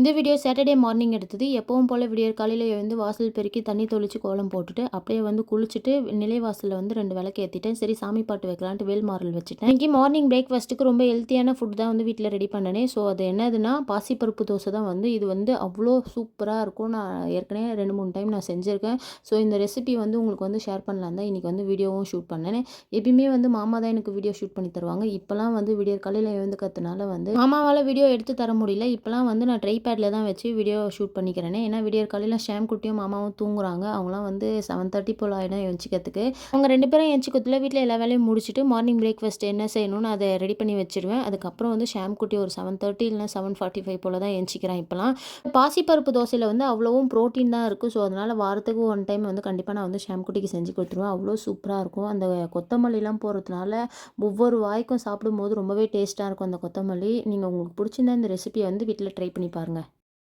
இந்த video Saturday morning எடுத்தது. எப்பவும் போல விடியற் காலையில எழுந்து வாசல் பெருக்கி தண்ணி தெளிச்சு கோலம் போட்டுட்டு, அப்படியே வந்து குளிச்சுட்டு நிலைவாசல்ல வந்து 2 விளக்கு ஏத்திட்டேன். சரி சாமி பாட்டு வைக்கலான்ட்டு வேல்மாறல் வச்சுட்டேன். இன்னைக்கு மார்னிங் பிரேக்ஃபாஸ்ட்டுக்கு ரொம்ப ஹெல்த்தியான ஃபுட் தான் வந்து வீட்ல ரெடி பண்ணனே. ஸோ அது என்னதுன்னா, பாசிப்பருப்பு தோசை தான் வந்து. இது வந்து அவ்வளோ சூப்பரா இருக்கும். நான் ஏற்கனவே 2, 3 டைம் நான் செஞ்சிருக்கேன். ஸோ இந்த ரெசிபி வந்து உங்களுக்கு வந்து ஷேர் பண்ணலான்னு தான் இன்னைக்கு வந்து வீடியோவும் ஷூட் பண்ணேன். எப்பயுமே வந்து மாமா தான் எனக்கு வீடியோ ஷூட் பண்ணி தருவாங்க. இப்போலாம் வந்து விடியற் காலையில எழுந்துக்கிறதுனால வந்து மாமாவால் வீடியோ எடுத்து தர முடியல. இப்போலாம் வந்து நான் ட்ரைபேடில் தான் வச்சு வீடியோ ஷூட் பண்ணிக்கிறேனே. ஏன்னா விடியற் காலையில் ஷாம் குட்டியும் மாமாவும் தூங்குறாங்க. அவங்களாம் வந்து 7:30 போல் ஆகிடும் எழுந்திக்கிறதுக்கு. அவங்க 2 பேரும் எழுந்திக்கிறதுல வீட்டில் எல்லா வேலையும் முடிச்சுட்டு மார்னிங் பிரேக்ஃபாஸ்ட் என்ன செய்யணும்னு அதை ரெடி பண்ணி வச்சிருவேன். அதுக்கப்புறம் வந்து ஷாம் குட்டி ஒரு 7:30 இல்லைனா 7:45 போல் தான் எழுந்திக்கிறேன் இப்போலாம். பாசிப்பருப்பு தோசையில் வந்து அவ்வளோவும் ப்ரோட்டீன் தான் இருக்குது. ஸோ அதனால் வாரத்துக்கு 1 டைம் வந்து கண்டிப்பாக நான் வந்து ஷாம் குட்டிக்கு செஞ்சு கொடுத்துருவேன். அவ்வளோ சூப்பராக இருக்கும். அந்த கொத்தமல்லிலாம் போடுறதுனால ஒவ்வொரு வாய்க்கும் சாப்பிடும்போது ரொம்பவே டேஸ்ட்டாக இருக்கும் அந்த கொத்தமல்லி. நீங்கள் உங்களுக்கு பிடிச்சிருந்தா இந்த ரெசிபியை வந்து வீட்டில் ட்ரை பண்ணி பாருங்கள்.